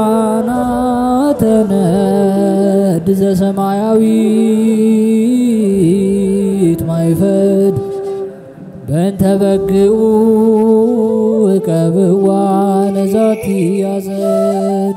ሊቃናተ ነድ ዘሰማያዊት ማይፈድ በእንተ በግዑ እቀብዋ ለዛቲ ያዘድ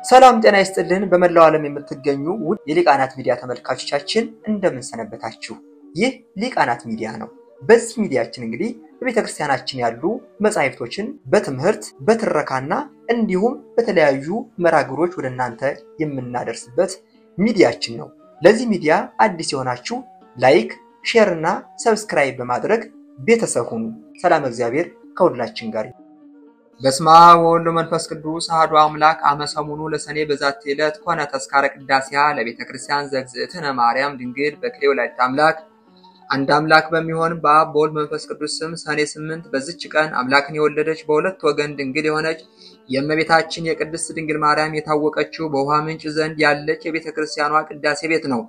ሰላም ጤና ይስጥልን በመላው ዓለም የምትገኙ ውድ የሊቃናት ሚዲያ ተመልካቾቻችን እንደምን ሰነበታችሁ ይህ ሊቃናት ሚዲያ ነው በዚህ ሚዲያችን እንግዲህ በቤተክርስቲያናችን ያሉ መጻሕፍቶችን በትምህርት በትረካና እንዲሁም በተለያዩ መራግሮች ወደናንተ የምናደርስበት ሚዲያችን ነው ለዚህ ሚዲያ አዲስ የሆናችሁ ላይክ ሼር እና ሰብስክራይብ በማድረግ ቤተሰብ ሁኑ ሰላም እግዚአብሔር ከሁላችን ጋር በስመ አብ ወወልድ ወመንፈስ ቅዱስ አሐዱ አምላክ አመሰሙኑ ለሰኔ በዛቲ ዕለት ኮነ ተስካረ ቅዳሴያ ለቤተ ክርስቲያን ዘግዝእትነ ማርያም ድንግል በክልኤ ወላዲተ አምላክ አንድ አምላክ በሚሆን በአብ በወልድ መንፈስ ቅዱስ ስም ሰኔ 8 በዚች ቀን አምላክን የወለደች በሁለት ወገን ድንግል የሆነች የእመቤታችን የቅድስት ድንግል ማርያም የታወቀችው በውሃ ምንጭ ዘንድ ያለች የቤተ ክርስቲያኗ ቅዳሴ ቤት ነው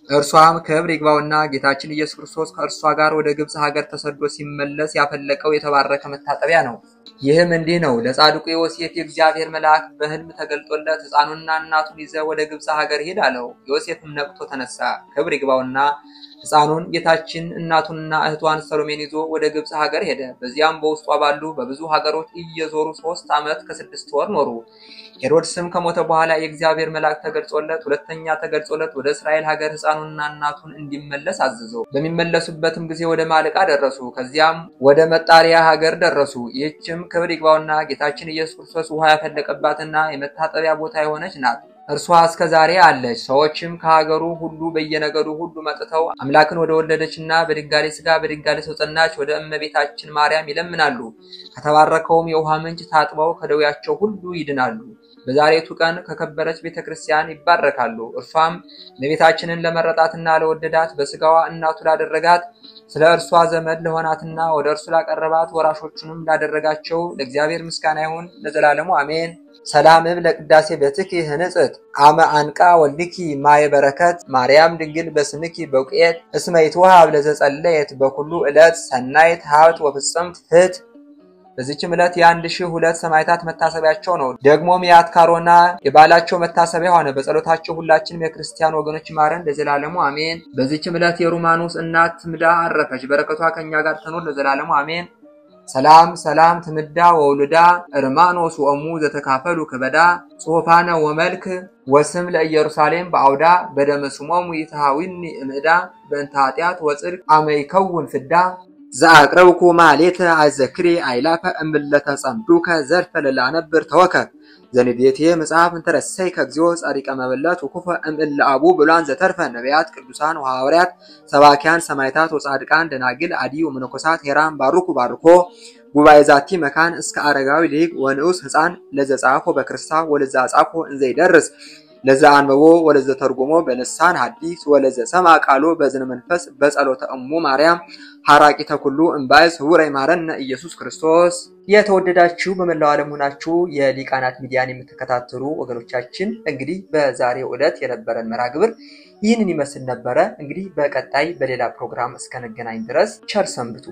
እርሷም ክብር ይግባውና ጌታችን ኢየሱስ ክርስቶስ ከእርሷ ጋር ወደ ግብጽ ሀገር ተሰዶ ሲመለስ ያፈለቀው የተባረከ መታጠቢያ ነው ይህም እንዲህ ነው ለጻድቁ ዮሴፍ የእግዚአብሔር መልአክ በህልም ተገልጦለት ሕፃኑንና እናቱን ይዘ ወደ ግብጽ ሀገር ሄድ አለው ዮሴፍም ነቅቶ ተነሳ ክብር ይግባውና ሕፃኑን ጌታችን እናቱንና እህቷን ሰሎሜን ይዞ ወደ ግብጽ ሀገር ሄደ በዚያም በውስጧ ባሉ በብዙ ሀገሮች እየዞሩ 3 ዓመት ከ6 ወር ኖሩ ሄሮድስም ከሞተ በኋላ የእግዚአብሔር መልአክ ተገልጾለት ሁለተኛ ተገልጾለት ወደ እስራኤል ሀገር ሕፃኑንና እናቱን እንዲመለስ አዘዘው በሚመለሱበትም ጊዜ ወደ ማለቃ ደረሱ ከዚያም ወደ መጣሪያ ሀገር ደረሱ ይህችም ክብር ይግባውና ጌታችን ኢየሱስ ክርስቶስ ውሃ ያፈለቀባትና የመታጠቢያ ቦታ የሆነች ናት እርሷ እስከ ዛሬ አለች ሰዎችም ከሀገሩ ሁሉ በየነገዱ ሁሉ መጥተው አምላክን ወደ ወለደችና በድንጋሌ ሥጋ በድንጋሌ ጸናች ወደ እመቤታችን ማርያም ይለምናሉ ከተባረከውም የውሃ ምንጭ ታጥበው ከደዌያቸው ሁሉ ይድናሉ በዛሬቱ ቀን ከከበረች ቤተክርስቲያን ይባረካሉ እርሷም እመቤታችንን ለመረጣትና ለወደዳት በሥጋዋ እናቱ ላደረጋት ስለ እርሷ ዘመድ ለሆናትና ወደ እርሱ ላቀረባት ወራሾቹንም ላደረጋቸው ለእግዚአብሔር ምስጋና ይሁን ለዘላለሙ አሜን ሰላም ለቅዳሴ ቤትኪ ህንጽት አመ አንቃ ወልድኪ ማየ በረከት ማርያም ድንግል በስምኪ በውቅኤት እስመ ይትወሃብ ለዘጸለየት በኩሉ ዕለት ሰናይት ሀብት ወፍጽምት ፍት በዚህች ዕለት የ1002 ሰማዕታት መታሰቢያቸው ነው ደግሞም የአትካሮና የባላቸው መታሰቢያ ሆነ በጸሎታቸው ሁላችንም የክርስቲያን ወገኖች ማረን ለዘላለሙ አሜን በዚህች ዕለት የሮማኖስ እናት ትምዳ አረፈች በረከቷ ከኛ ጋር ትኑር ለዘላለሙ አሜን ሰላም ሰላም ትምዳ ወውልዳ እርማኖስ ወሙ ዘተካፈሉ ከበዳ ጽሑፋነ ወመልክ ወስም ለኢየሩሳሌም በአውዳ በደመስሞሙ ይታዊኒ እምዳ በእንታጢያት ወጽድቅ አመይከውን ፍዳ ዘአቅረብኩ ማሌተ አዘክሪ አይላፈ እምለተ ጸምዱከ ዘርፈ ለላነብር ተወከብ ዘንዴቴ መጽሐፍ እንተረሰይ ከግዚኦ ጻድቀ መበለት ወኩፈ እምእለ አቡ ብሏን ዘተርፈ ነቢያት ቅዱሳን ወሐዋርያት ሰባኪያን ሰማዕታት ወጻድቃን ደናግል አዲዩ መነኮሳት ሄራን ባርኩ ጉባኤ ዛቲ መካን እስከ አረጋዊ ሊግ ወንኡስ ሕፃን ለዘጻፎ በክርስታ ወለዛ ጻፎ እንዘይደርስ ለዛ አንበቦ ወለዘ ተርጎሞ በልሳን ሐዲስ ወለዘ ሰማ ቃሉ በዝነ መንፈስ በጸሎተ እሙ ማርያም ሐራቂተ ኩሉ እንባይስ ሁረይ ማረነ ኢየሱስ ክርስቶስ የተወደዳችሁ በመላው ዓለም ሆናችሁ የሊቃናት ሚዲያን የምትከታተሉ ወገኖቻችን እንግዲህ በዛሬው ዕለት የነበረን መራግብር ይህንን ይመስል ነበር እንግዲህ በቀጣይ በሌላ ፕሮግራም እስከነገናኝ ድረስ ቸር ሰንብቱ